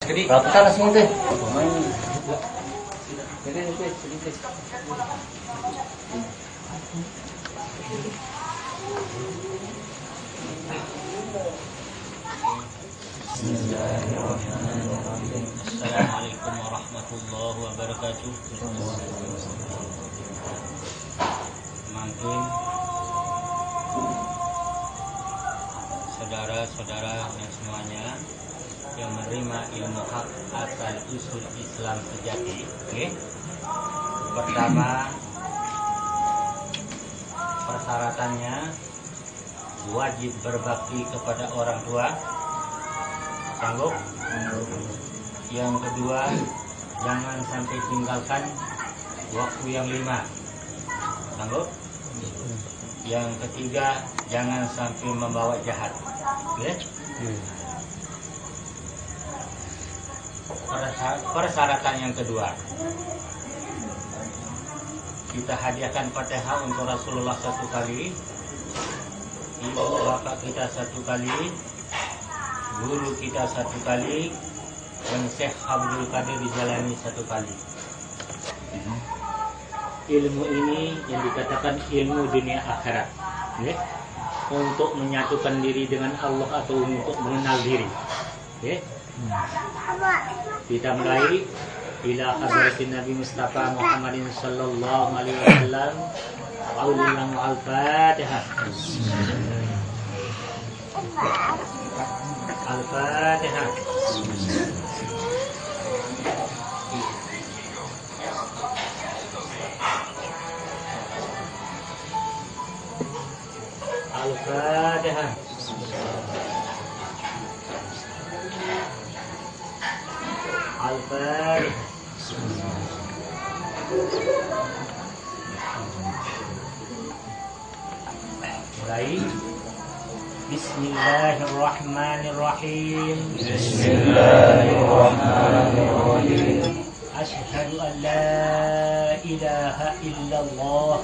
Ratusan asing teh. Assalamualaikum warahmatullahi wabarakatuh. Mungkin saudara-saudara yang semuanya yang menerima ilmu hak asal usul Islam sejati. Okay? Pertama, persyaratannya wajib berbakti kepada orang tua. Sanggup? Yang kedua, jangan sampai tinggalkan waktu yang 5. Sanggup? Yang ketiga, jangan sampai membawa jahat. Okay? Persyaratan yang kedua, kita hadiahkan Fatihah untuk Rasulullah 1 kali, ibu bapak kita 1 kali, guru kita 1 kali, dan Syekh Abdul Qadir dijalani 1 kali. Ilmu ini yang dikatakan ilmu dunia akhirat, okay? Untuk menyatukan diri dengan Allah atau untuk mengenal diri. Okay? Kita mulai ila hadratin Nabi Mustafa Muhammadin sallallahu alaihi wasallam. Qaulan al-Fatihah. Al-Fatihah. Al-Fatihah. Al-Fatihah. Mulai. Bismillahirrahmanirrahim. Bismillahirrahmanirrahim. Asyhadu an la ilaha illallah.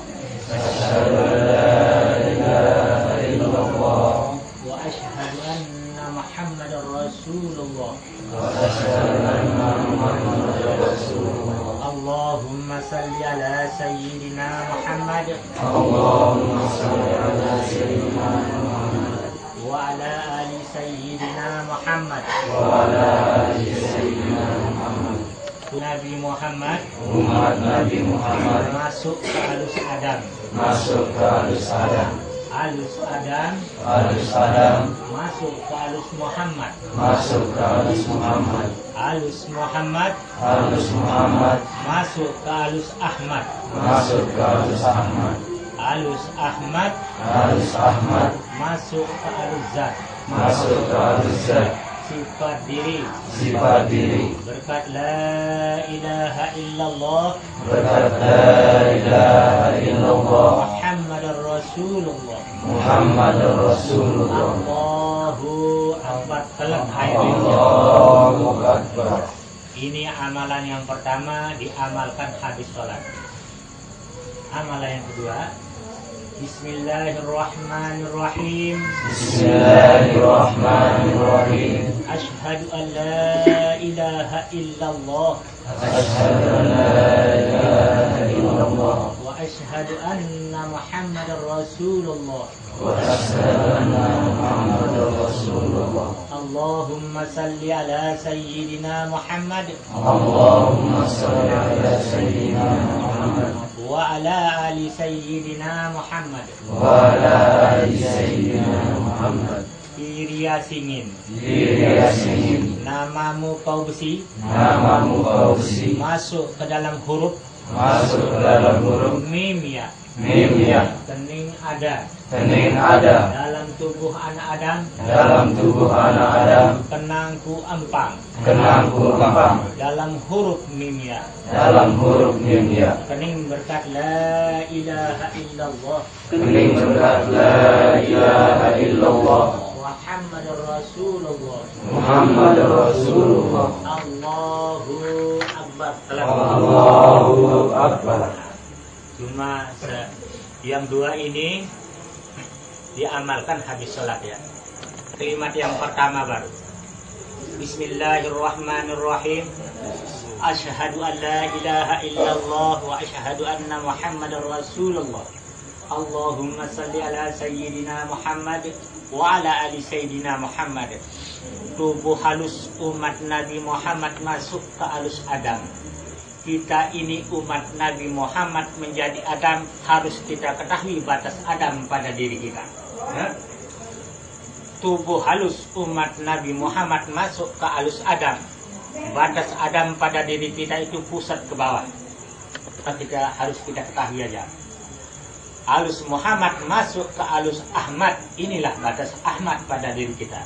Asyhadu an la ilaha illallah. Wa asyhadu anna Muhammadar Rasulullah. Wa asyhadu anna Muhammadar Rasulullah. Allahumma salli ala sayyidina Muhammad. Allahumma salli ala sayyidina Muhammad. Wa ala ali sayyidina Muhammad. Wa ala ali sayyidina Muhammad. Nabi Muhammad, umat Nabi Muhammad masuk ke alus Adam. Masuk ke alus Adam. Alus Adam. Alus Adam. Masuk ke alus Muhammad. Masuk ke alus Muhammad. Alus Muhammad. Alus Muhammad. Masuk ke alus Ahmad. Masuk ke alus Ahmad. Alus Ahmad. Alus Ahmad. Masuk ke alus Zat. Masuk ke alus Zat. Sifat diri. Sifat diri. Berkat la ilaha illallah. Berkat la ilaha illallah. Muhammadar Rasulullah. Muhammadar Rasulullah. Allahu Akbar. Allahu Akbar. Ini amalan yang pertama, diamalkan habis sholat. Amalan yang kedua, Bismillahirrahmanirrahim. Bismillahirrahmanirrahim. Asyhadu an la ilaha illallah. Asyhadu an la ilaha illallah. Wa asyhadu anna Muhammadar Rasulullah. Wa asyhadu anna Muhammadar Rasulullah. Allahumma salli ala sayyidina Muhammad. Allahumma salli ala sayyidina Muhammad. Wa ala ali sayyidina Muhammad. Wa ala ali sayyidina Muhammad. Diriya singin. Diriya singin. Namamu kau besi. Namamu kau besi. Masuk ke dalam huruf. Masuk ke dalam huruf. Mim ya. Mim ya. Kening ada. Kening ada. Dalam tubuh anak Adam. Dalam tubuh anak Adam. Kenangku empang. Kenangku empang. Dalam huruf mim ya. Dalam huruf mim ya. Kening berkat la ilaha illallah. Kening berkat la ilaha illallah. Muhammadur Rasulullah. Muhammadur Rasulullah. Allahu Akbar. Allahu Akbar. Cuma yang dua ini diamalkan habis sholat ya. Kalimat yang pertama baru. Bismillahirrahmanirrahim. Asyhadu an la ilaha illallah wa asyhadu anna Muhammadar Rasulullah. Allahumma salli ala sayyidina Muhammad wa ala ali sayyidina Muhammad. Tubuh halus umat Nabi Muhammad masuk ke alus Adam. Kita ini umat Nabi Muhammad menjadi Adam, harus kita ketahui batas Adam pada diri kita. Ya? Tubuh halus umat Nabi Muhammad masuk ke alus Adam. Batas Adam pada diri kita itu pusat ke bawah. Kita harus kita ketahui aja. Alus Muhammad masuk ke alus Ahmad. Inilah batas Ahmad pada diri kita.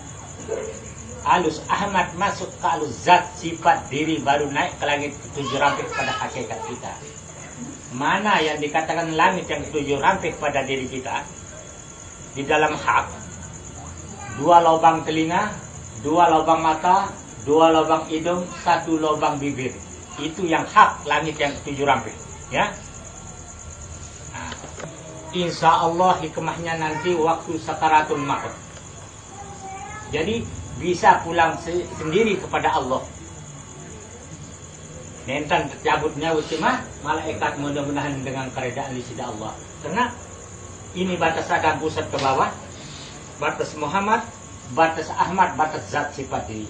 Alus Ahmad masuk ke alus zat, sifat diri, baru naik ke langit ketujuh rampik pada hakikat kita. Mana yang dikatakan langit yang ketujuh rampik pada diri kita? Di dalam hak, 2 lubang telinga, 2 lubang mata, 2 lubang hidung, 1 lubang bibir. Itu yang hak langit yang ketujuh rampik. Ya. Insya Allah hikmahnya nanti waktu sakaratul maut. Jadi bisa pulang sendiri kepada Allah. Nentan tercabutnya ucimah malaikat mudah-mudahan dengan keredaan lidah Allah. Karena ini batas Adam pusat ke bawah, batas Muhammad, batas Ahmad, batas zat sifat diri.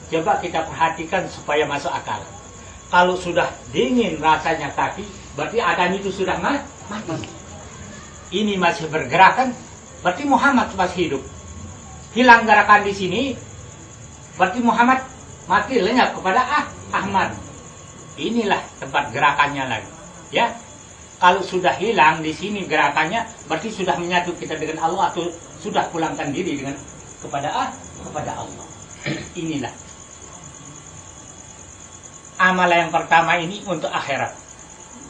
Coba kita perhatikan supaya masuk akal. Kalau sudah dingin rasanya kaki, berarti Adam itu sudah mati. Ini masih bergerak kan, berarti Muhammad masih hidup. Hilang gerakan di sini, berarti Muhammad mati lenyap kepada Ahmad. Inilah tempat gerakannya lagi. Ya, kalau sudah hilang di sini gerakannya, berarti sudah menyatu kita dengan Allah atau sudah pulangkan diri dengan kepada Allah. Inilah amal yang pertama ini untuk akhirat.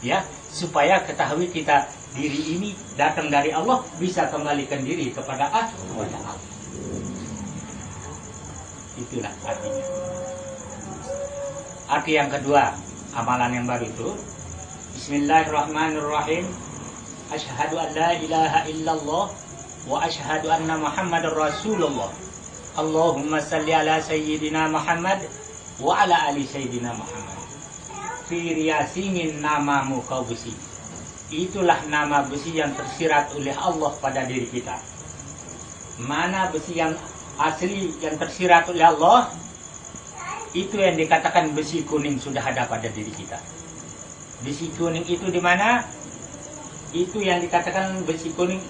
Ya, supaya ketahui kita diri ini datang dari Allah, bisa kembalikan diri kepada Allah. Itulah artinya. Arti yang kedua, amalan yang baru itu, Bismillahirrahmanirrahim. Asyhadu an la ilaha illallah wa asyhadu anna Muhammadar Rasulullah. Allahumma salli ala sayyidina Muhammad wa ala ali sayyidina Muhammad. Fi riyasingin namamu kau besi. Itulah nama besi yang tersirat oleh Allah pada diri kita. Mana besi yang asli yang tersirat oleh Allah? Itu yang dikatakan besi kuning sudah ada pada diri kita. Besi kuning itu di mana? Itu yang dikatakan besi kuning,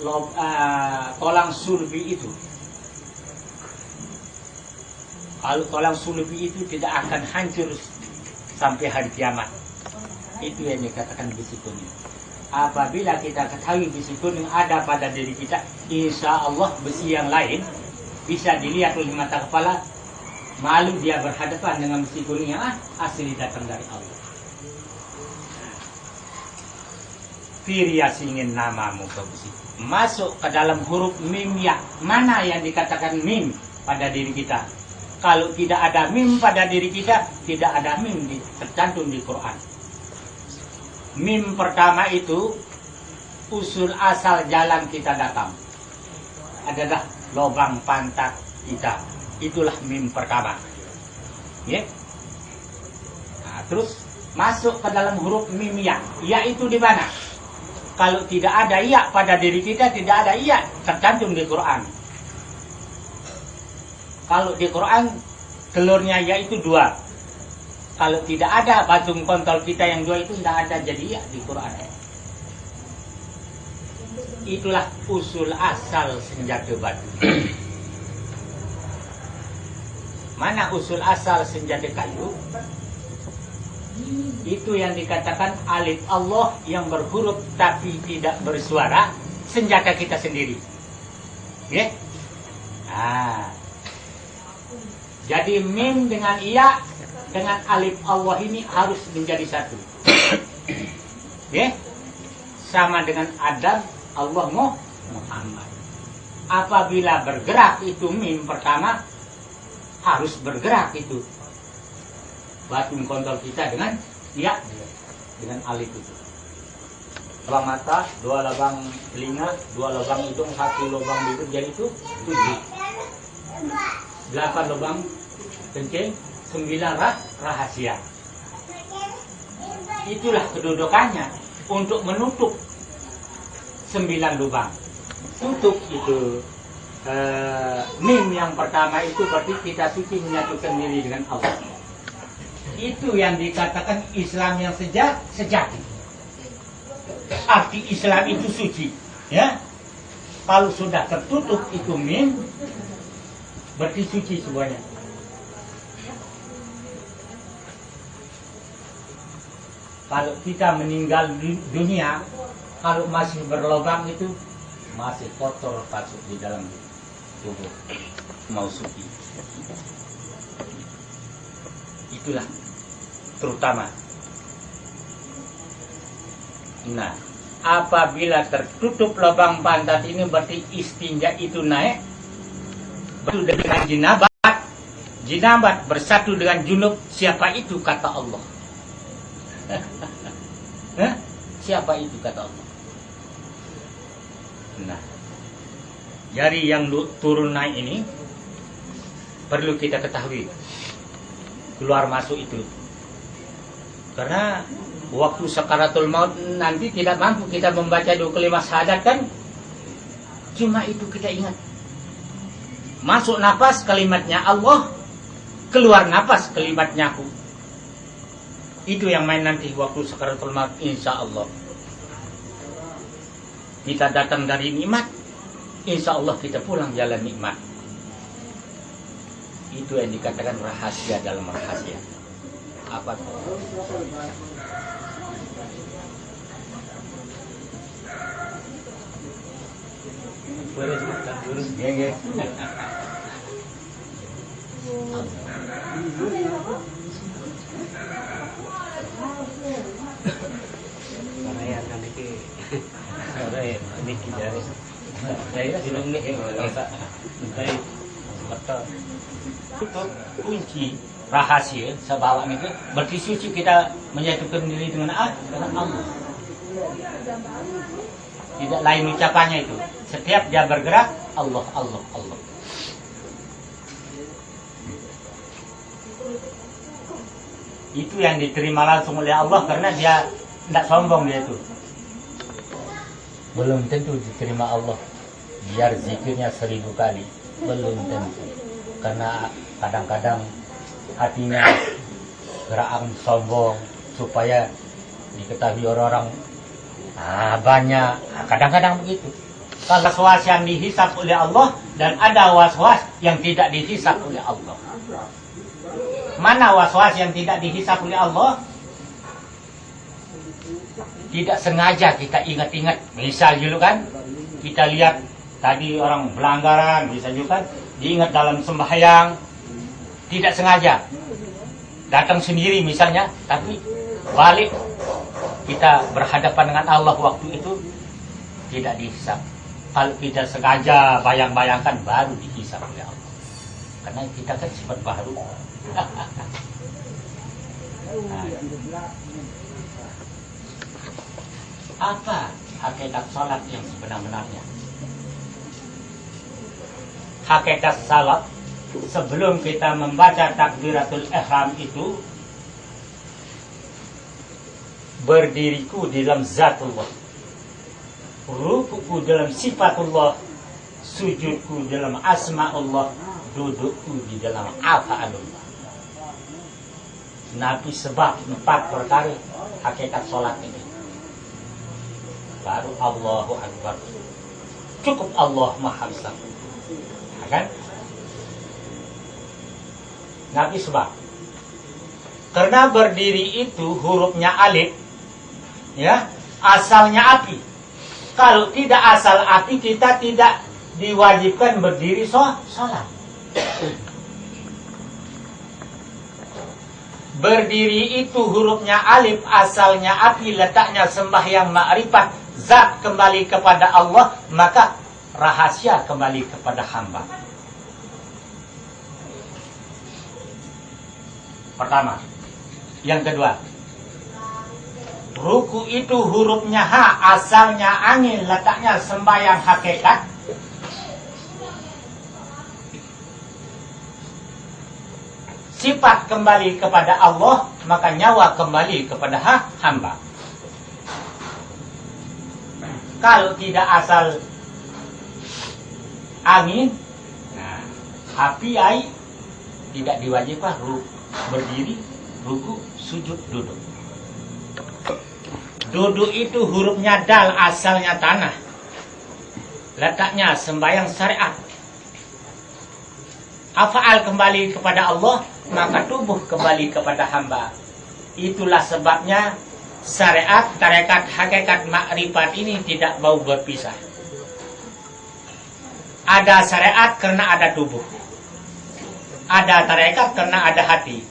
tolang sulbi itu. Kalau tolang sulbi itu tidak akan hancur sampai hari kiamat. Itu yang dikatakan besi kuning. Apabila kita ketahui besi kuning ada pada diri kita, insya Allah besi yang lain bisa dilihat oleh mata kepala, malu dia berhadapan dengan besi kuning yang asli datang dari Allah. Firyasingin namamu ke besi. Masuk ke dalam huruf mim ya. Mana yang dikatakan mim pada diri kita? Kalau tidak ada mim pada diri kita, tidak ada mim tercantum di Quran. Mim pertama itu usul asal jalan kita datang adalah lubang pantat kita. Itulah mim pertama. Ya. Nah, terus masuk ke dalam huruf mim ya. Ya itu di mana? Kalau tidak ada ya pada diri kita, tidak ada ya tercantum di Quran. Kalau di Quran telurnya ya itu 2. Kalau tidak ada batu kontol kita yang 2 itu tidak ada jadi ya di Quran. Itulah usul asal senjata batu. Mana usul asal senjata kayu? Itu yang dikatakan alif Allah yang berhuruf tapi tidak bersuara, senjata kita sendiri. Ya? Nah. Jadi mim dengan iya dengan alif Allah ini harus menjadi satu. Ya? Sama dengan Adam, Allah Muhammad. Apabila bergerak itu mim pertama, harus bergerak itu batu kontol kita dengan ya, dengan alif itu. 2 mata, 2 lubang telinga, 2 lubang hidung, 1 lubang bibir, jadi itu 7. 8 lubang kencing, 9 rahasia. Itulah kedudukannya untuk menutup 9 lubang. Tutup itu mim yang pertama itu berarti kita suci menyatukan diri dengan Allah. Itu yang dikatakan Islam yang sejati. Arti Islam itu suci, ya. Kalau sudah tertutup itu mim, berarti suci semuanya. Kalau kita meninggal dunia, kalau masih berlubang itu masih kotor masuk di dalam tubuh, mau suci. Itulah terutama. Nah, apabila tertutup lubang pantat ini berarti istinja itu naik. Bersatu dengan jinabat bersatu dengan junub. Siapa itu kata Allah? Siapa itu kata Allah? Nah, jari yang turun naik ini perlu kita ketahui keluar masuk itu. Karena waktu sakaratul maut nanti tidak mampu kita membaca 2 kalimat syahadat kan? Cuma itu kita ingat. Masuk nafas kalimatnya Allah, keluar nafas kalimatnya aku. Itu yang main nanti waktu sakaratul maut insya Allah. Kita datang dari nikmat, insya Allah kita pulang jalan nikmat. Itu yang dikatakan rahasia dalam rahasia. Apa itu? Kunci rahasia sebab itu berarti suci kita menyatukan diri dengan Allah. Tidak lain ucapannya itu. Setiap dia bergerak Allah, Allah, Allah. Itu yang diterima langsung oleh Allah karena dia tidak sombong dia itu. Belum tentu diterima Allah. Biar zikirnya 1000 kali, belum tentu. Karena kadang-kadang hatinya gerakan sombong supaya diketahui orang-orang banyak. Kadang-kadang begitu. Kalau waswas yang dihisap oleh Allah dan ada waswas yang tidak dihisap oleh Allah. Mana waswas yang tidak dihisap oleh Allah? Tidak sengaja kita ingat-ingat. Misal dulu kan kita lihat tadi orang pelanggaran, bisa juga kan diingat dalam sembahyang, tidak sengaja datang sendiri misalnya, tapi balik kita berhadapan dengan Allah waktu itu tidak dihisap. Kalau kita sengaja bayang-bayangkan baru dihisap oleh Allah, karena kita kan sifat baru. Apa hakikat salat yang sebenar-benarnya? Hakikat salat sebelum kita membaca takbiratul ihram itu berdiriku di dalam zatullah, rukuku dalam sifatullah, sujudku dalam asma'ullah, dudukku di dalam afa'alullah. Nabi sebab 4 perkara hakikat salat ini. Baru Allahu Akbar. Cukup Allah Maha Besar. Kan? Nabi sebab. Karena berdiri itu hurufnya alif, ya, asalnya api. Kalau tidak asal api, kita tidak diwajibkan berdiri sholat. Berdiri itu hurufnya alif, asalnya api, letaknya sembahyang ma'rifat, zat kembali kepada Allah, maka rahasia kembali kepada hamba. Pertama. Yang kedua, ruku itu hurufnya ha, asalnya angin, letaknya sembahyang hakikat. sifat kembali kepada Allah, maka nyawa kembali kepada hamba. Kalau tidak asal angin, nah, api, air, tidak diwajibkan berdiri, ruku, sujud, duduk. Duduk itu hurufnya dal, asalnya tanah. Letaknya sembahyang syariat. Af'al kembali kepada Allah, maka tubuh kembali kepada hamba. Itulah sebabnya syariat, tarekat, hakikat, makrifat ini tidak mau berpisah. Ada syariat karena ada tubuh. Ada tarekat karena ada hati.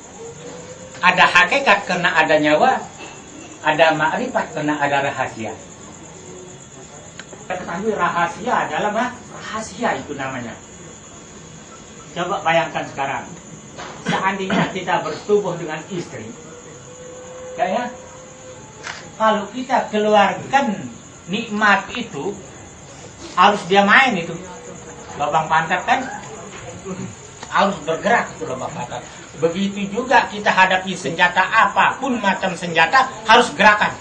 Ada hakikat karena ada nyawa. Ada makrifat karena ada rahasia. Ketahui rahasia adalah rahasia itu namanya. Coba bayangkan sekarang, seandainya kita bersetubuh dengan istri, kayak kalau kita keluarkan nikmat itu, harus dia main itu, lubang pantat kan, harus bergerak itu lubang pantat. Begitu juga kita hadapi senjata apapun macam senjata, harus gerakan,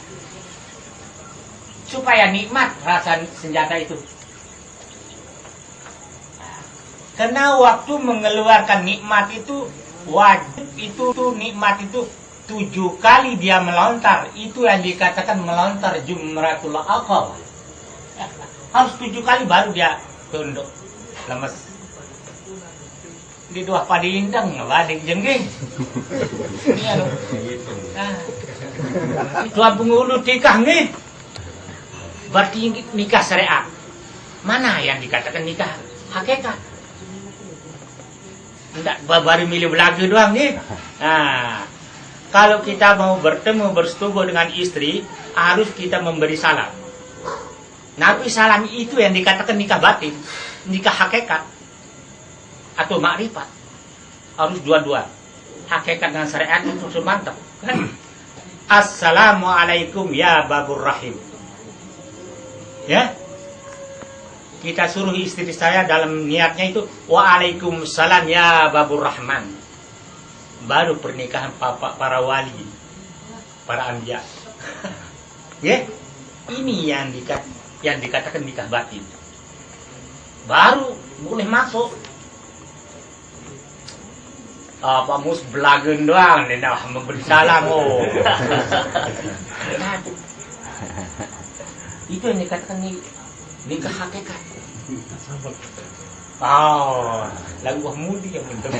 supaya nikmat rasa senjata itu. Karena waktu mengeluarkan nikmat itu wajib itu nikmat itu 7 kali dia melontar. Itu yang dikatakan melontar jumratul aqabah. Harus 7 kali baru dia tunduk. Lemes. Di dua padindang badik jengging. Itu penghulu nikah nih. Berarti nikah syariat. Mana yang dikatakan nikah hakikat? Tidak baru milih belagu doang nih. Nah, kalau kita mau bertemu bersetubuh dengan istri, harus kita memberi salam. Nabi salam itu yang dikatakan nikah batin, nikah hakikat atau makrifat. Harus dua-dua. Hakikat dengan syariat itu semantap. Kan? Assalamualaikum ya babur rahim. Ya. Kita suruh istri saya dalam niatnya itu waalaikumsalam ya babur rahman. Baru pernikahan para wali, para anbiya. Ya, ini yang dikatakan nikah batin. Baru boleh masuk. Apa mus belagen doang, dah memberi salam. Oh. Itu yang dikatakan nikah hakikat. Oh, lagu buah mudi yang bentuk.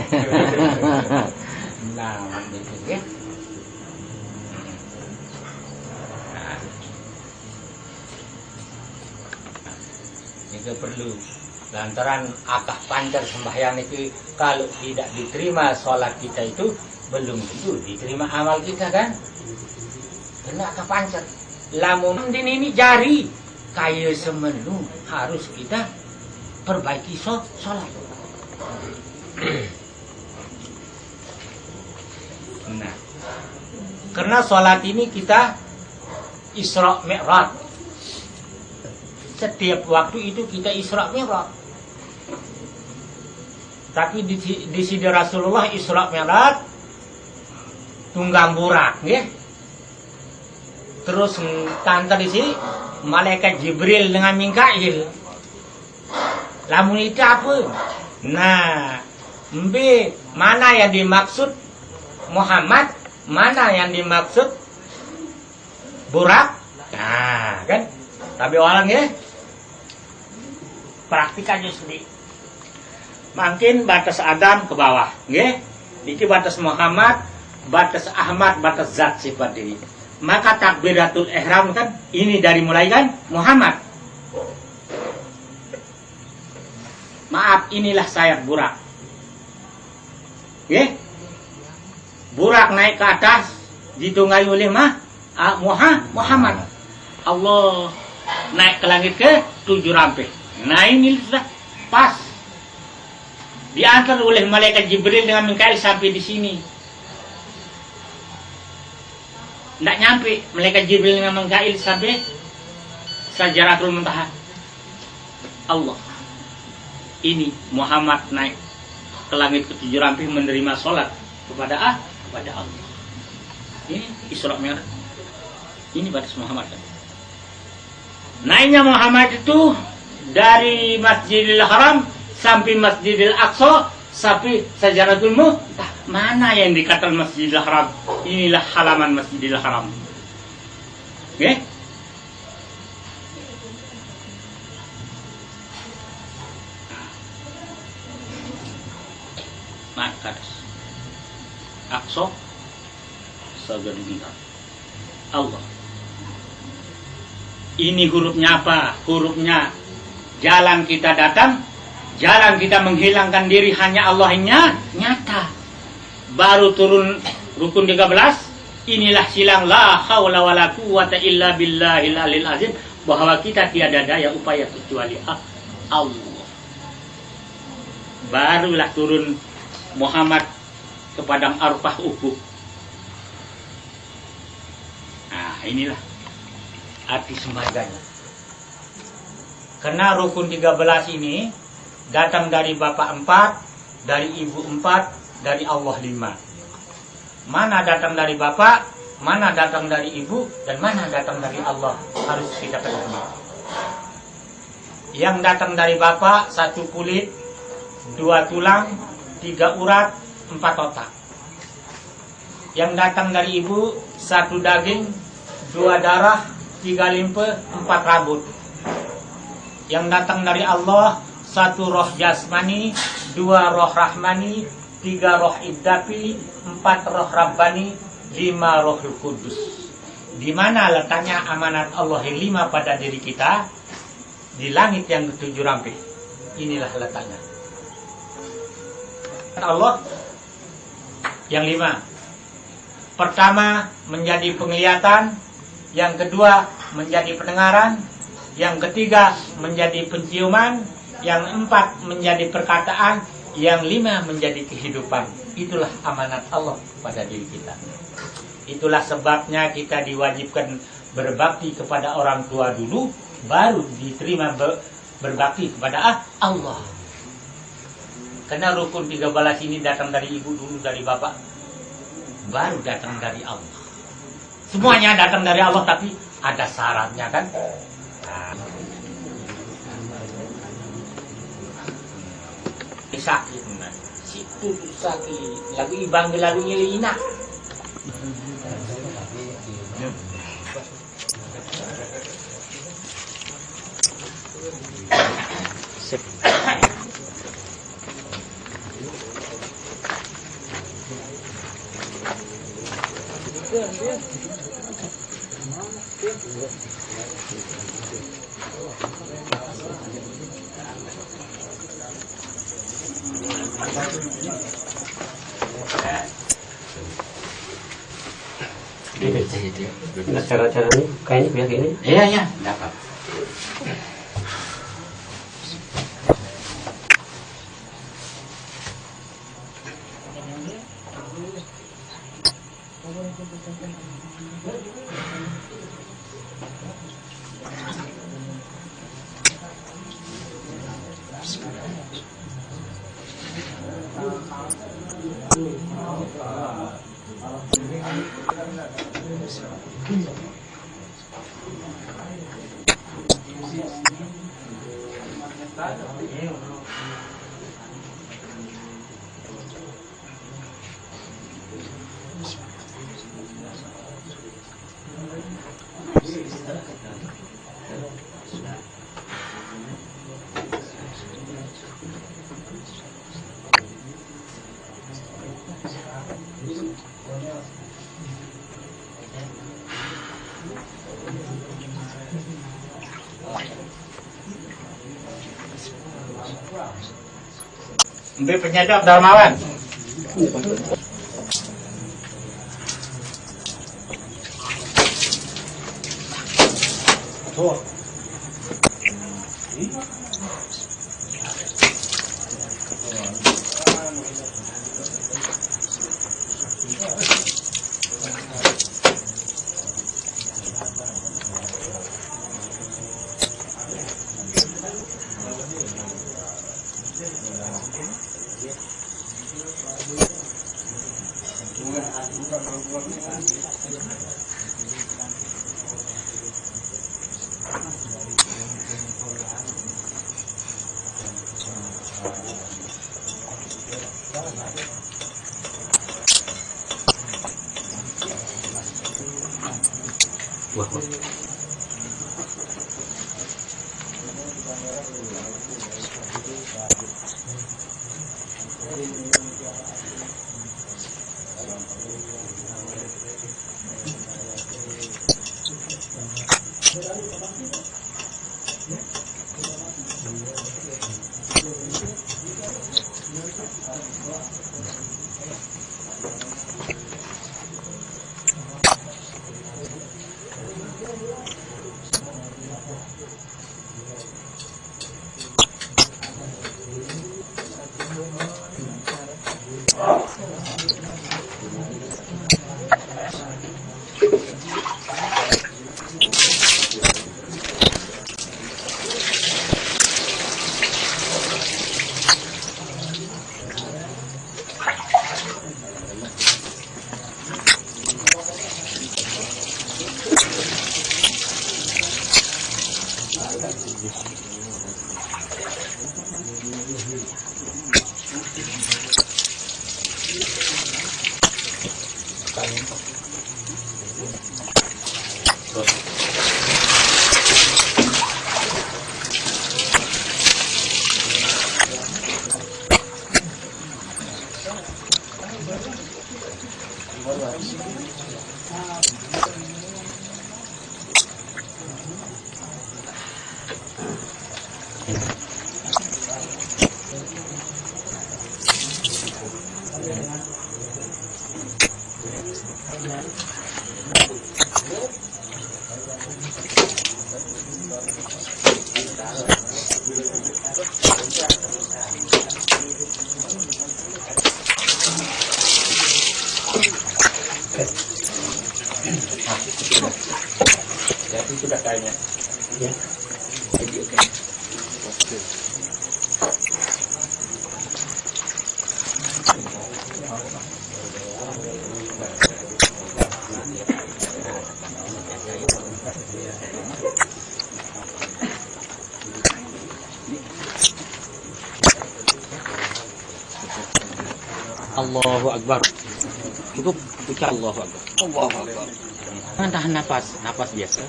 Nah, ya. Ini perlu. Lantaran akah pancar sembahyang itu kalau tidak diterima sholat kita itu belum tentu diterima amal kita kan? Karena akah pancar. Lamun ini jari kaya semenu harus kita perbaiki sholat. Nah, karena sholat ini kita Isra Mi'raj. Setiap waktu itu kita Isra Mi'raj. Tapi di sini Rasulullah Isra Mi'raj tunggang burak, ya. Terus tante di sini malaikat Jibril dengan Mikail. Lamun itu apa? Nah, mana yang dimaksud Muhammad, mana yang dimaksud burak? Nah, kan? Tapi orang ya praktik aja sendiri. Makin batas Adam ke bawah, ya. Iki batas Muhammad, batas Ahmad, batas zat sifat diri. Maka takbiratul ihram kan ini dari mulai kan Muhammad. Maaf, inilah sayap burak. Ya. Burak naik ke atas ditunggangi oleh Muhammad. Allah naik ke langit ke 7 rampe. Nah ini sudah pas. Diantar oleh malaikat Jibril dengan Mikail sampai di sini. Tidak nyampe malaikat Jibril dengan Mikail sampai Sajaratul Muntaha. Allah. Ini Muhammad naik ke langit ke 7 rampe menerima sholat kepada Allah. Ini Isra Mi'raj. Ini batas Muhammad. Naiknya Muhammad itu dari Masjidil Haram sampai Masjidil Aqsa sampai Sajaratul Muntaha. Mana yang dikatakan Masjidil Haram? Inilah halaman Masjidil Haram. Oke? Naik ke atas. Aqsa, Sajaratul Muntaha. Allah. Ini hurufnya apa? Hurufnya jalan kita datang, jalan kita menghilangkan diri hanya Allah yang nyata. Baru turun rukun 13. Inilah silang la haula wala quwata illa billahil aliyil azim, bahwa kita tiada daya upaya kecuali Allah. Barulah turun Muhammad ke padang Arfah Uhud. Nah, inilah arti sembadanya. Karena rukun 13 ini datang dari Bapak 4, dari Ibu 4, dari Allah 5. Mana datang dari Bapak, mana datang dari Ibu, dan mana datang dari Allah, harus kita ketahui. Yang datang dari Bapak 1 kulit, 2 tulang, 3 urat, 4 otak. Yang datang dari Ibu 1 daging, 2 darah, 3 limpe, 4 rambut. Yang datang dari Allah 1 roh jasmani, 2 roh rahmani, 3 roh iddapi, 4 roh rabbani, 5 rohul kudus. Di mana letaknya amanat Allah yang 5 pada diri kita? Di langit yang ke-7 rampih. Inilah letaknya. Allah yang 5. Pertama menjadi penglihatan, yang kedua menjadi pendengaran, yang ketiga menjadi penciuman, yang 4 menjadi perkataan, yang 5 menjadi kehidupan. Itulah amanat Allah pada diri kita. Itulah sebabnya kita diwajibkan berbakti kepada orang tua dulu, baru diterima berbakti kepada Allah. Karena rukun 13 ini datang dari ibu dulu, dari bapak, baru datang dari Allah. Semuanya datang dari Allah, tapi ada syaratnya kan. Sakit man, situ sakit. Lagu ibang lagu nyelina. Sip. Nah, cara-cara ini kayaknya biar gini. Iya, dapat. Ambil penyadap Darmawan. Wah. Jadi sudah kayaknya. Ya. Jadi oke. Allahu Akbar. Cukup ucap Allahu Akbar. Allahu Akbar. Tahan nafas, nafas biasa.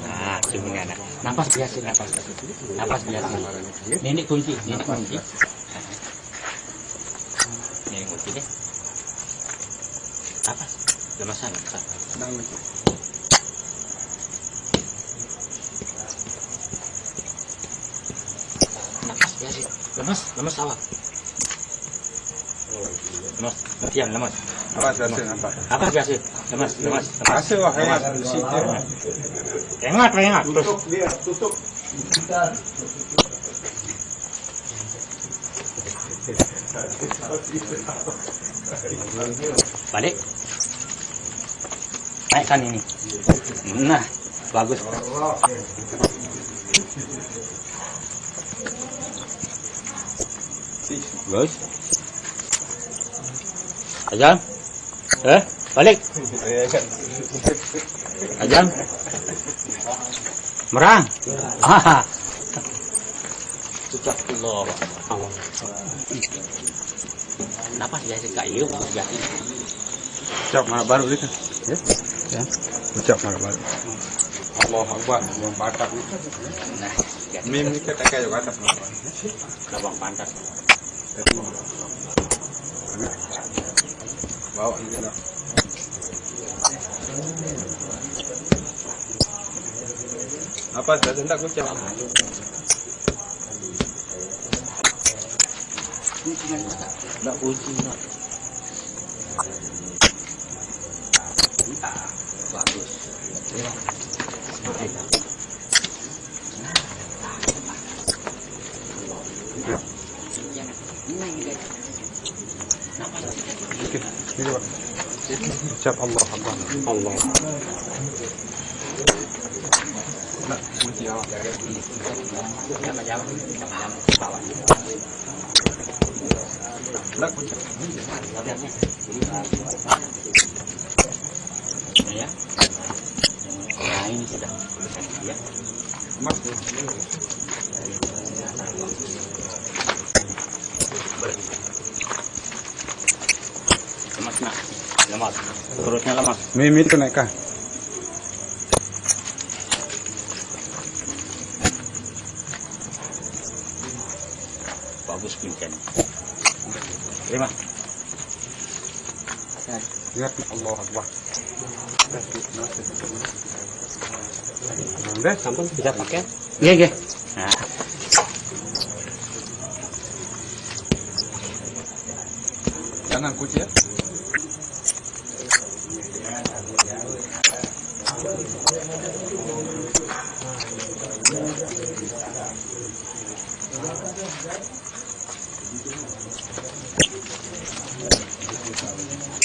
Nah, cuma ada. Nafas biasa, nafas biasa. Ini kunci, ini kunci. Ini kunci deh. Nafas, gak masalah. Lemas awak. Lemas, latihan lemas. Apa biasa? Lemas. Kasih wah hemat. Hengat. Terus. Tutup. Balik. Naikkan ini. Nah, bagus. Bagus. Ajam. Balik. Ajam. Merang. Subhanallah. Napas biasa kayu, biasa. Ucap mana baru itu? Ya. Ucap mana baru? Allahu Akbar, membatak. Nah, Mim ni kita kayak kata. labang pantat. Bawa ini nak. Apa dah hendak ucap? Nak uji nak. Bagus. Ini Pak. Ucap Allah Akbar. Allah. Nak kunci. Ya. Ya. Nah, ini sudah. Ya. Mas. Lemas nak. Lemas. Perutnya lemas. Mimit kena kah? Bagus pincen. Terima. Lihat Allah Akbar. Udah, sampun bisa pakai. Iya, iya. Nah. Jangan kunci ya.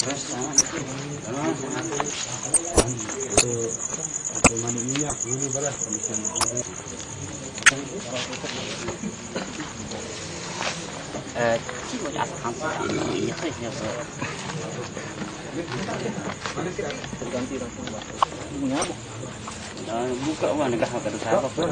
Terus sama. Minyak ini beras. Buka mana kah kata siapa pun.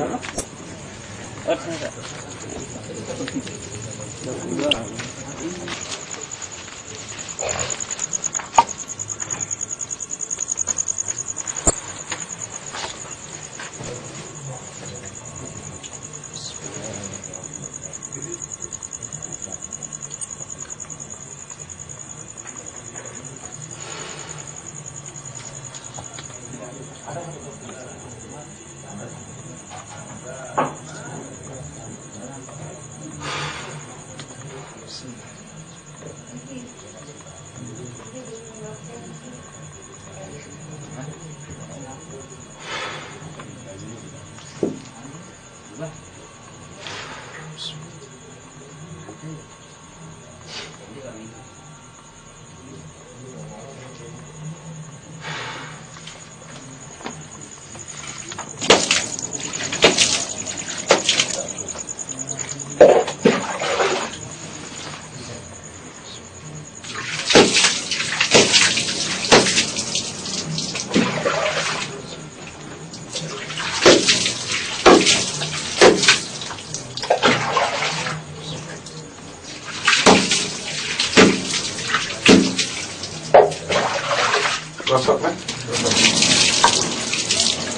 Gosok kan?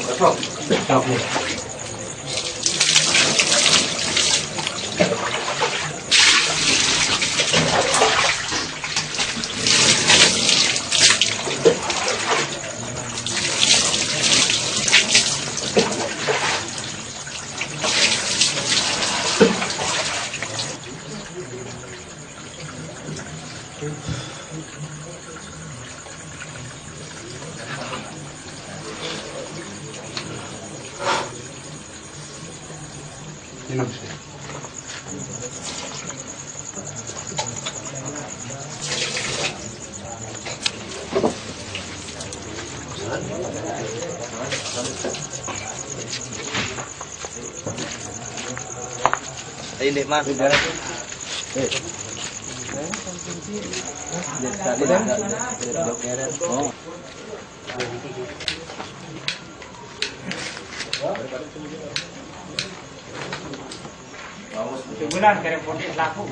Gosok. Minum. Ini mas. Bulan kira putih laku.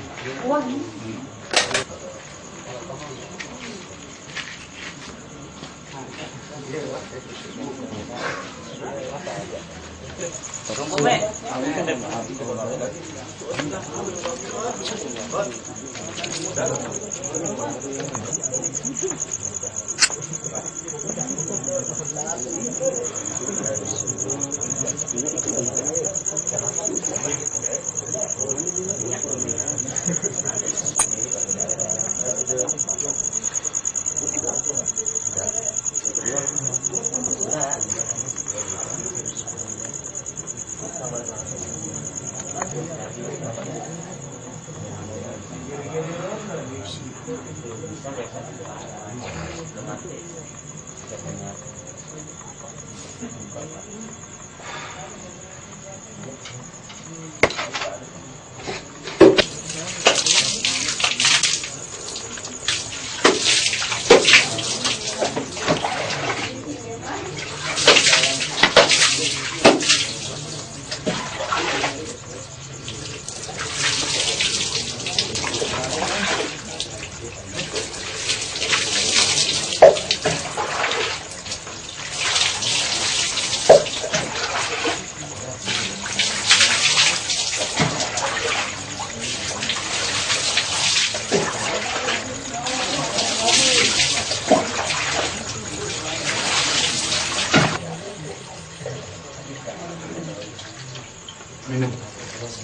Cukup.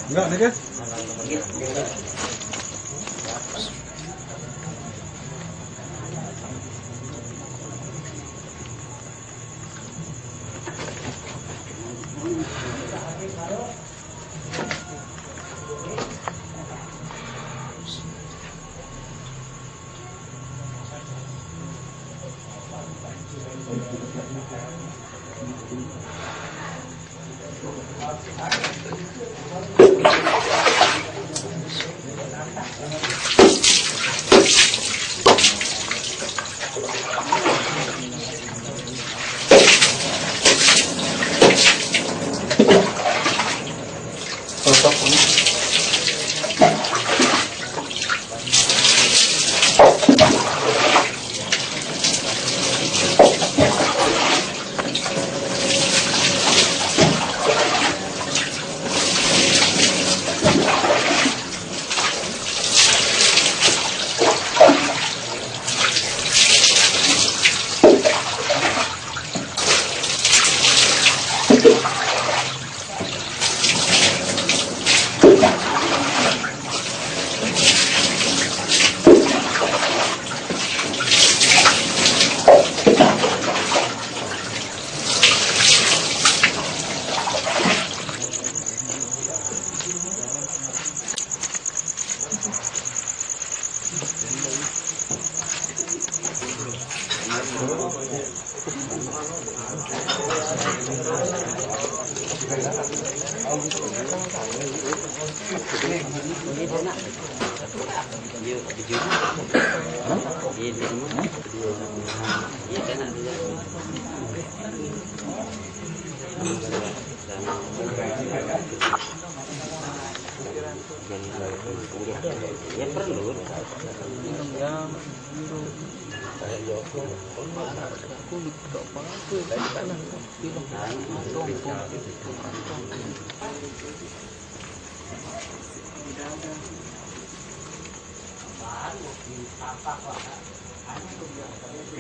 Enggak, nih kan? Ya perlu.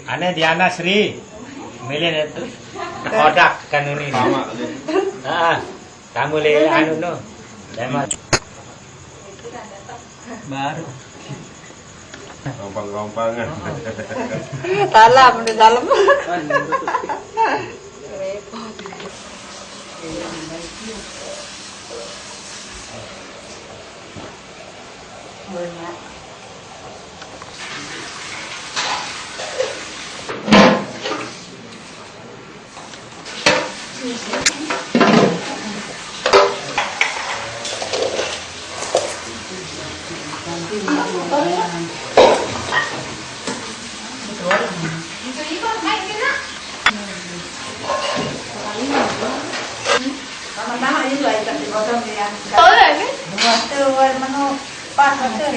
Ane Diana Sri milih itu kodak kan ini. Sama. Kamu lihat anu no. Baru. Rompang-rompangan. Dalam, di dalam. Banyak. Tama-tama yun ay kasi bottom niya. Ito ay mano pa ito.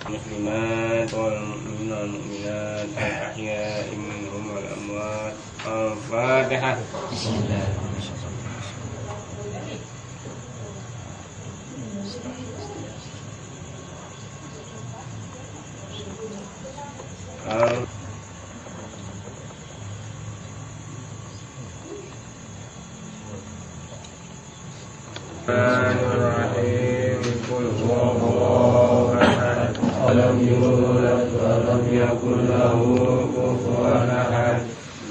Muslimat wal mu'minat al-ahya'i minhum wal amwat. Al-Fatihah. Bismillahirrahmanirrahim. ولم يولد ولم يكن له كفوا أحد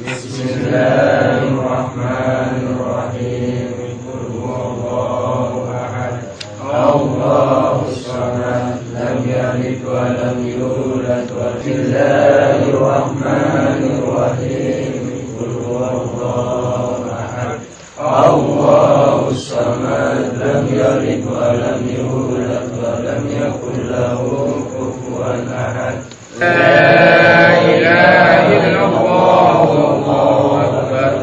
بسم الله الرحمن الرحيم قل هو الله أحد الله الصمد لم يلد ولم يولد بسم الله الرحمن الرحيم قل هو الله أحد الله الصمد لم يلد ولم يولد ولم يكن له كفوا أحد لا إله إلا الله والله أكبر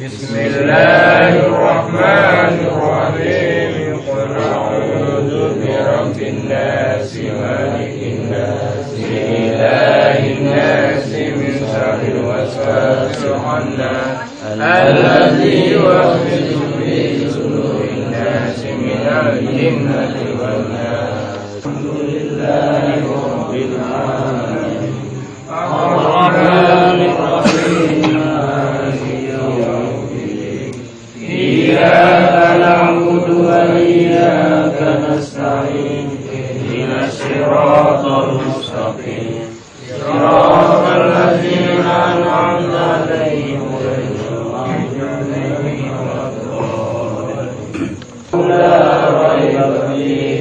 بسم الله الرحمن الرحيم قل أعوذ برب الناس مالك الناس إله الناس من شر الوسواس الخناس الذي يوسوس في صدور الناس من الجنة والناس الحمد لله رب العالمين الرحمن الرحيم مالك يوم الدين إياك نعبد وإياك نستعين اهدنا الصراط المستقيم صراط الذين أنعمت عليهم غير المغضوب عليهم ولا الضالين لا ريب فيه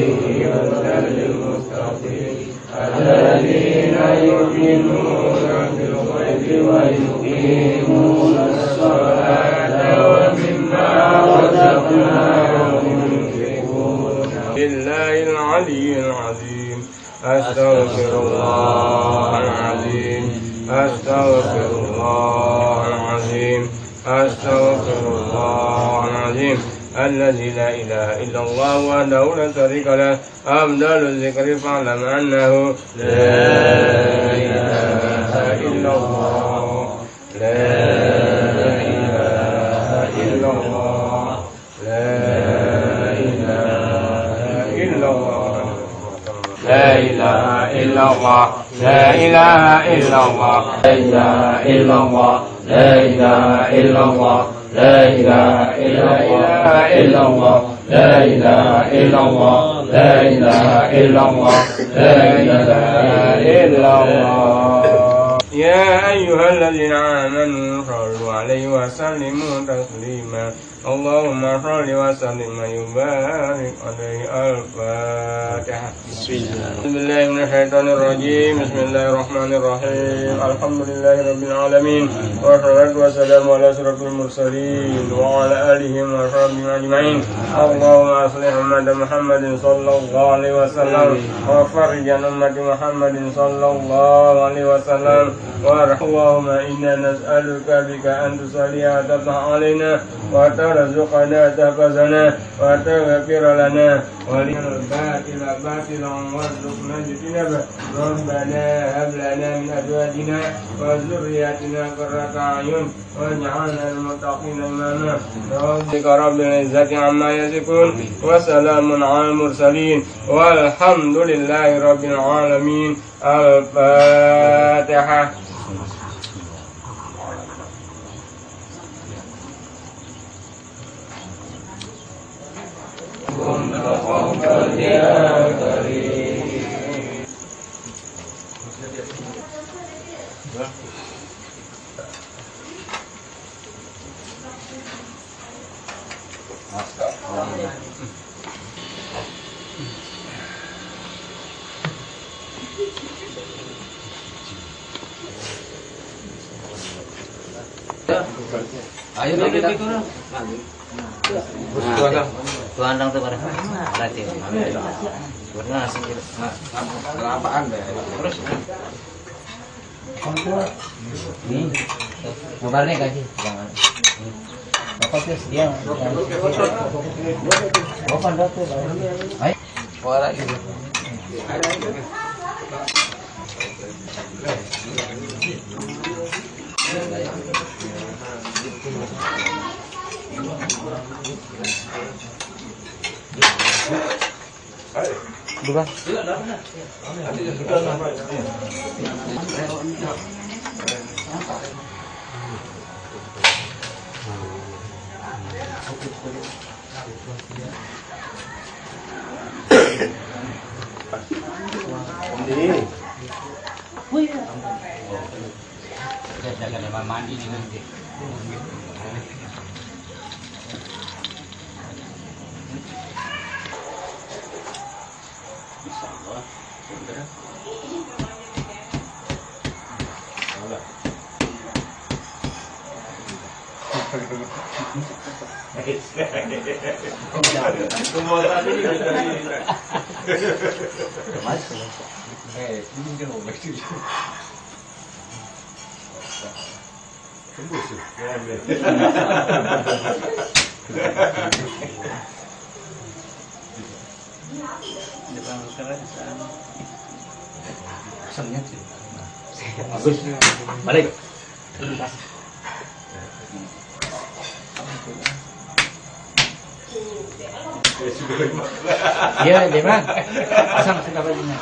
هدى للمتقين الذين يؤمنون بالغيب ويقيمون الصلاة ومما رزقناهم ينفقون بالله العلي العظيم أستغفر الله العظيم أستغفر الله العظيم أستغفر الله العظيم الذي لا إله إلا الله وحده لا شريك له أفضل الذكر فاعلم أنه لا إله إلا الله لا إله إلا الله لا إله إلا الله لا إله إلا الله لا إله إلا الله لا إله إلا الله لا إله إلا الله لا إله إلا الله لا إله إلا الله لا إله إلا الله لا إله إلا الله يا أيها الذين آمنوا صلوا عليه وسلموا تسليما اللهم صل وسلم وبارك عليه الفاتحة بسم الله من الشيطان الرجيم بسم الله الرحمن الرحيم الحمد لله رب العالمين والصلاة والسلام على أشرف المرسلين وعلى آله وصحبه أجمعين اللهم أصلح أمة محمد صلى الله عليه وسلم وفرج عن أمة محمد صلى الله عليه وسلم اللهم إنا نسألك بك أن تصلي وتفتح علينا وترزقنا تحفظنا وتغفر لنا ولنا الباطل باطلا وارزقنا اجتنابه ربنا هب لنا من أزواجنا وذرياتنا قرة أعين واجعلنا للمتقين إماما ربك رب العزة عما يصفون وسلام على المرسلين والحمد لله رب العالمين الفاتحة تقبل يا كريم Ayo kita Tuhan dong tuh bareng. Berarti. Warna langsung gitu. Kelapaan deh. Terus. Nih. Kabar nih kasih. Jangan. Bapak tuh dia. Bapak dah tuh. Ayo. Suara gitu. Bukan. Jaga lemah mandi nih nanti. Bagus. Balik. Iya, Jeman. Pasang sudah bajunya.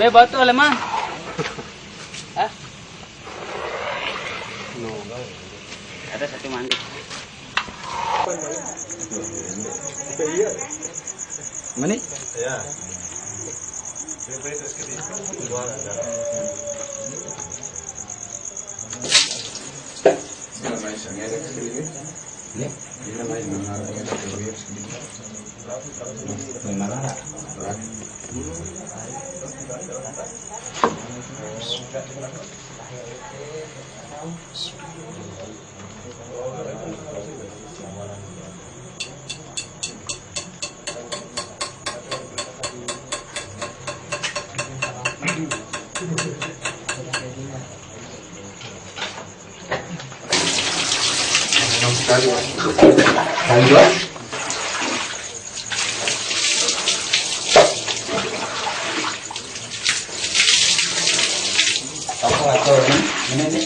Be batu lemah. Hah? Ada satu mandi. Mana? Apa atau ini?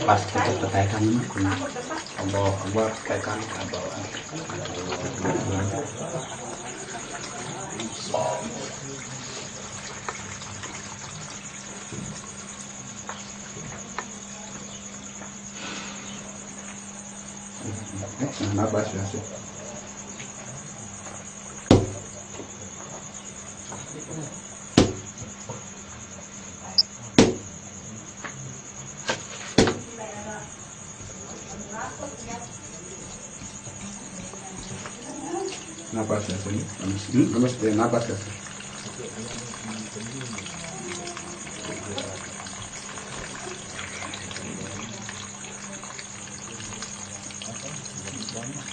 Pas kita tekan Allah Akbar tekan ke bawah. Nabas ya sih. Nabas ya sih. Nabas deh nabas ya sih.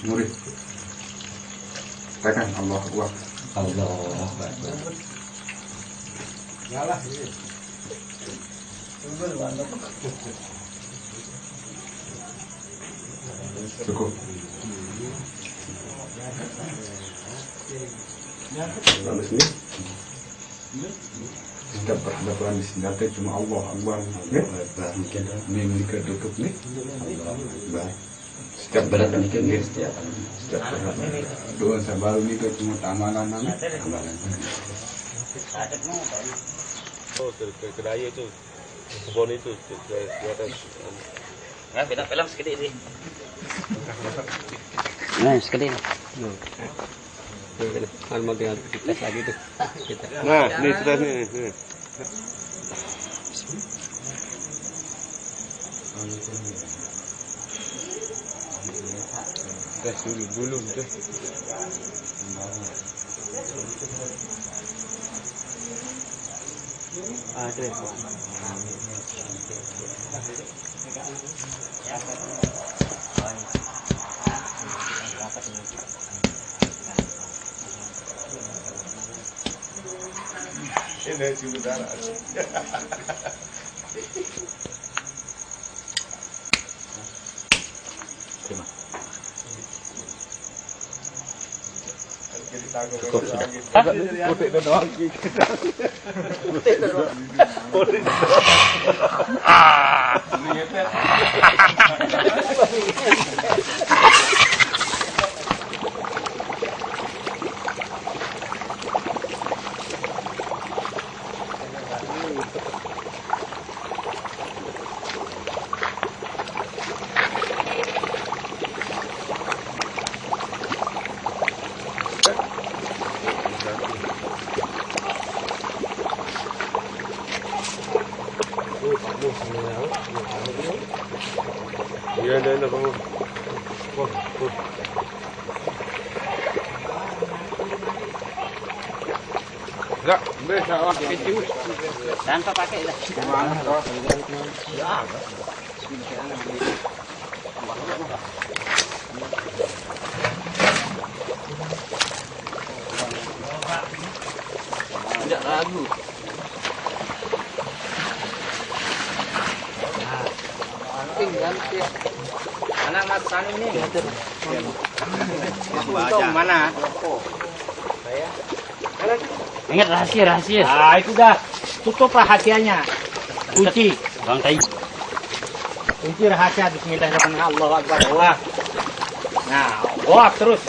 Murid. Tekan Allah Akbar. Allah Akbar. Yalah. Cukup. Bagus nih. Kita berhadapan di sini cuma Allah Akbar. Mungkin ini ketutup nih. Baik. Setiap berat mikir setiap berat doa sabar ini ke cuma amalan nama amalan. Oh, kedai itu kebun itu di atas. Ya, beda film segede ini. Nah, segede. Kan mau tinggal tes lagi tuh. Kita. Nah, ini sudah nih. Tes dulu deh. Ada. Ini juga Terima. Cukup sudah. Iya, ada kamu. Enggak, bisa wah kecil. Tanpa pakai dah. Tidak ragu. Tinggal anak Mas Sani ini. Untung mana? Ingat rahasia. Ah, itu dah. Tutup rahasianya. Kunci. Bang Tai. Kunci rahasia bismillahirrahmanirrahim. Allahu Akbar. Wah. Nah, wah terus.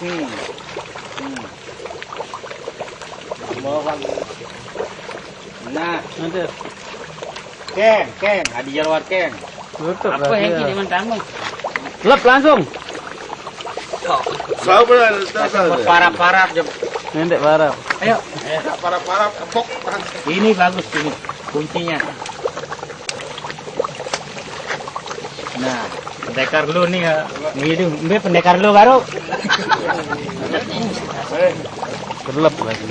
Allahu Akbar. Nah, nanti. Ken, hadiah luar Ken. Tutup. Apa yang kita mentang? Lep langsung. Sabar, Parap-parap. Nendek parah. Ayo. para kepok. Ini bagus ini kuncinya. Nah, pendekar lu nih ya. Ini mbe pendekar lu baru. Gelap lagi.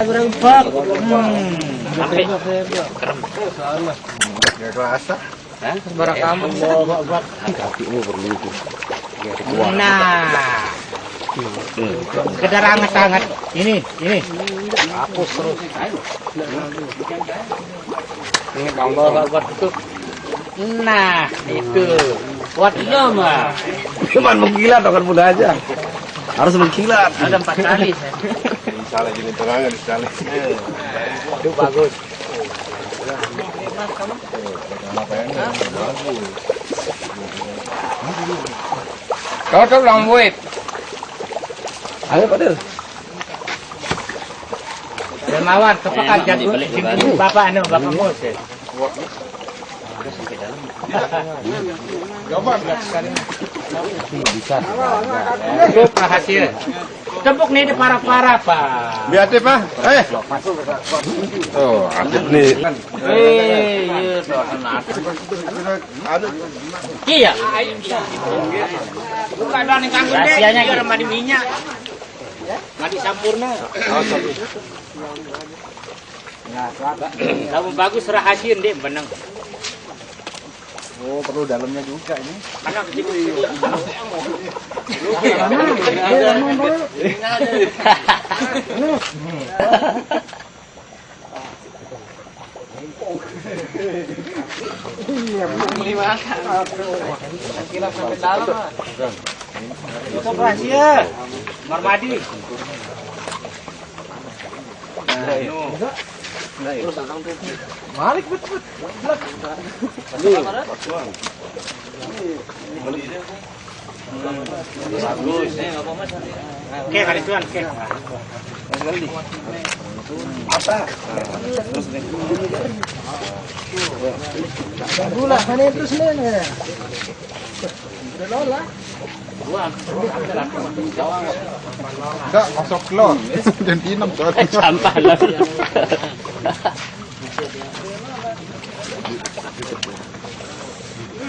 Berempat. Sampai Enggak kerasa. Hah? Sebarang kamu. Allahu Akbar. Kakimu perlu itu. Nah. Sekedar hangat-hangat. Ini. Hapus terus. Ini Allahu Akbar itu. Nah, itu. Kuat lama. Cuman mengkilat akan mudah aja. Harus mengkilat. Ada 4 kali saya. Salah gini terangan sekali. Itu bagus. Tutup lambuit. Ayo Padil. Dermawan, kepekan jago. Bapak bos. Bisa. Itu rahasia. Tepuk nih di para-para, Pak. Biar Pak. Oh, aktif nih. Iya. Bukan ada yang kanggo deh. Rahasianya gitu mandi minyak. Mandi sampurna. Kamu bagus rahasia deh, benang. Oh, perlu dalamnya juga ini. Karena kecil. Itu rahasia. Marmadi. Malik bet. Oke, kali tuan, oke. Gula, mana itu sebenarnya? Enggak, masuk klon. Dan pinam tuh. Sampah lah.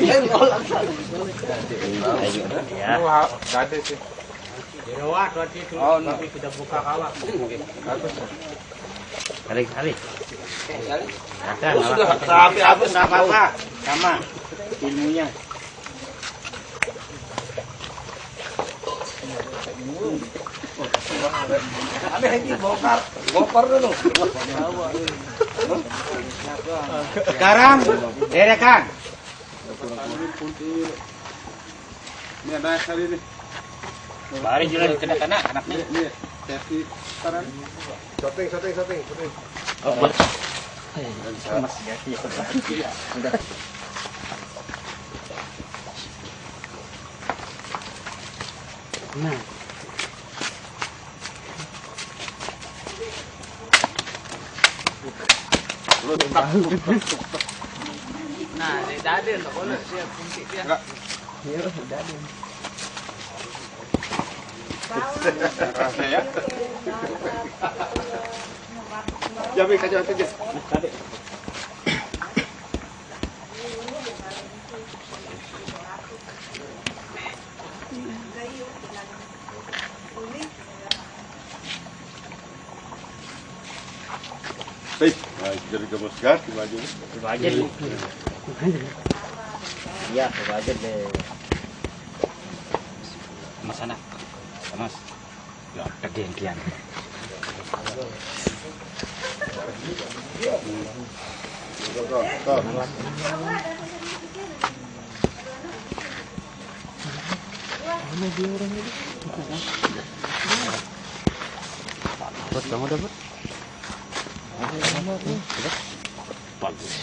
Ya. Wah, enggak ada sih. Oh, tapi sudah buka kawat. Kali. Ada. Sudah sampai habis Enggak apa-apa, sama ilmunya. ada yang bongkar dulu. Sekarang derekan. Ini ada kali ini. Bari jalan ke anak anaknya. Ini versi sekarang. Shooting. Nah, dada lo kalau siap puntik dia. Enggak. Rasa ya. Jamin kaca aja. Baik, jadi gabus ganti baju. Coba aja dulu. Iya, coba aja deh. Mas anak. Mas. Ya, kedengkian. Dapat, kamu dapat? Bagus.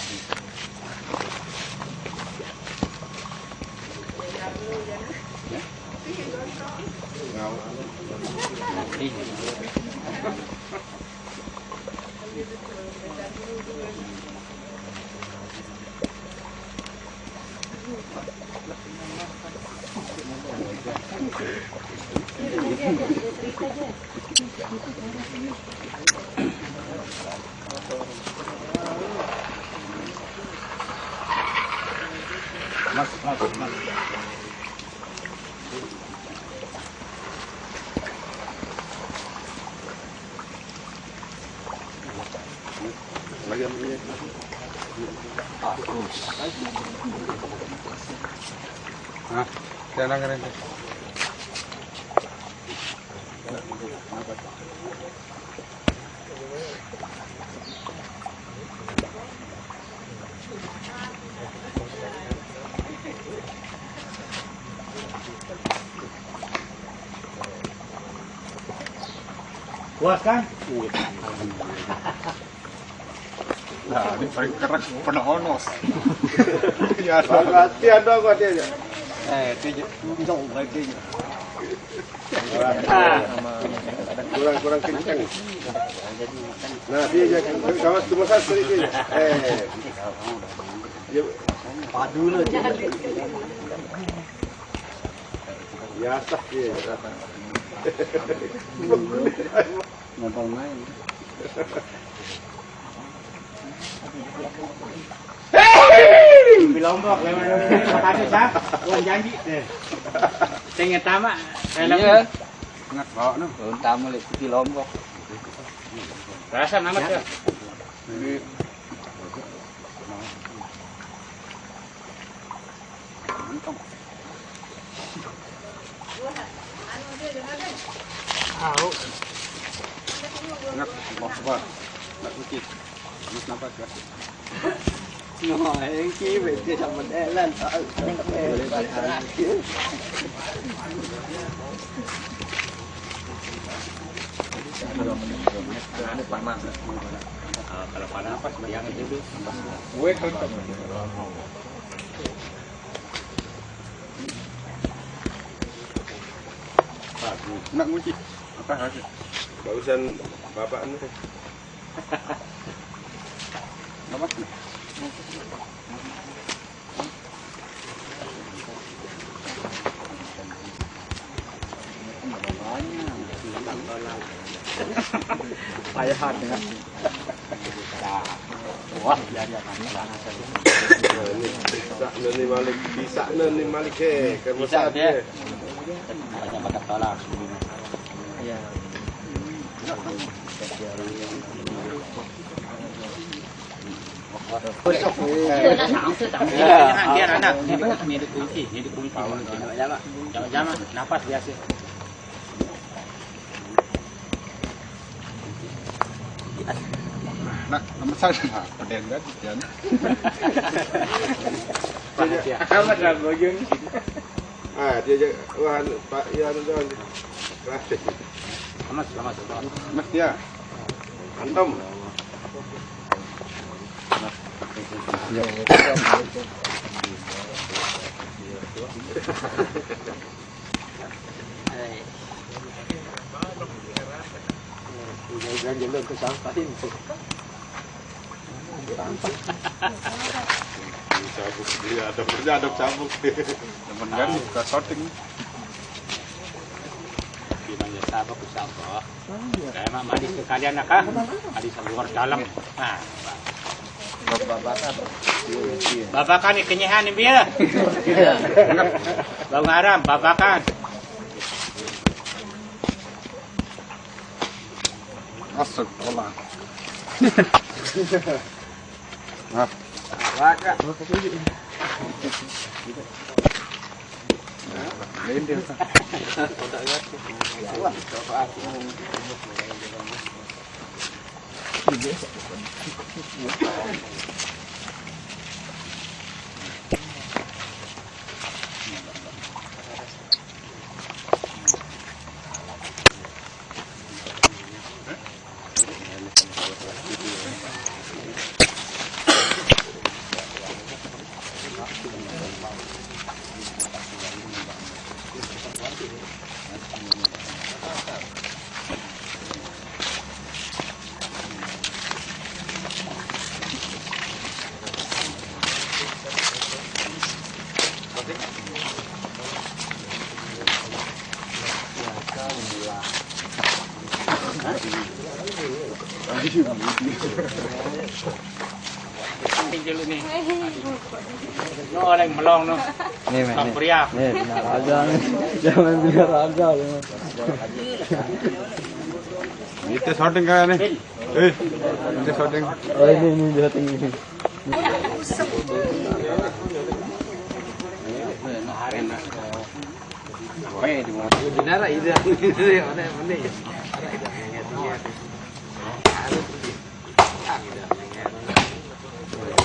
Mas. Lagi ambil. Nah, saya nanggarin. Puas kan? Nah, ini paling keras penonos. Ya, Latihan dong kok dia. itu dong lagi. Kurang kencang. Nah, dia jangan kawas cuma satu ini. Padu lo. Biasa dia. Nonton main. Di Lombok, makanya sah, gua janji deh. Saya tama, Iya. Ingat bawa no. Tamu di Lombok. Rasa amat ya. Ini ingat bawa sebar. Nak kucing. Mas nampak ya. No, yang kiwe dia sama Elan. Boleh balik lagi. Kalau panas apa bayangin dulu. Gue kelihatan. Nak kunci. Apa hasil? Bagusan bapak ini. Payahan ya. Wah, jadi bisa nih Malik kan bisa besar dia. dia. Banyak bakat tolak. Iya. Dia anak. Ini dikunci, Jangan nafas biasa. Nak, nama saya pedang kan, jangan. Amat lah bagian. Dia je wah Pak Yan don. Amat. Mas dia. Antum. Sabuk dia ada sabuk. Teman kan buka sorting. Gimana sabak usabak. Kayak mah madis ke kalian nak ah. Madis luar dalam. Nah. Babakan ni kenyahan ni biar. Bang haram babakan. Masuk bola. Maaf. Waka. Lain dia. Tinggal ni. No orang melong no. Nih, men. Kang pria. Nih, benar aja. Jangan biar aja. Itu sorting kan nih. Itu sorting. Oh, ini dia tinggi.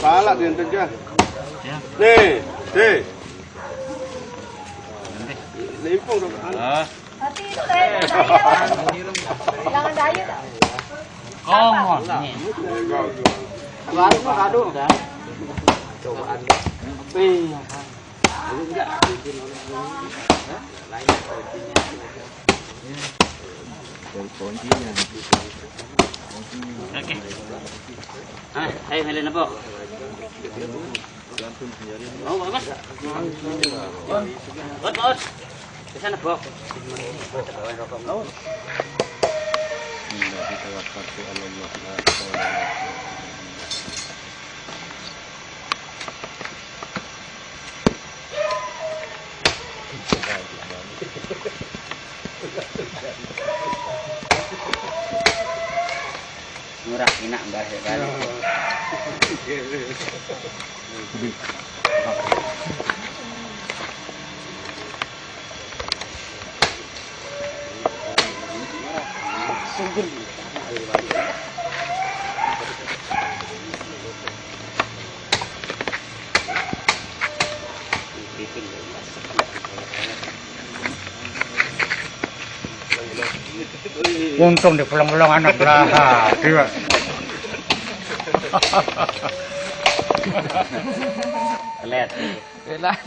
Pala din dia. Nih. Limpong dong. Hati itu kayak diet. Jangan diet. Kongon. Baru kado kan. Cobaan. Okey. Ayo melen apa? Oh, bagus. Bos. Di sana, Bok. Murah enak enggak ya kan? Untung di pulang-pulang anak lah. Iya. Lihat. Lihat.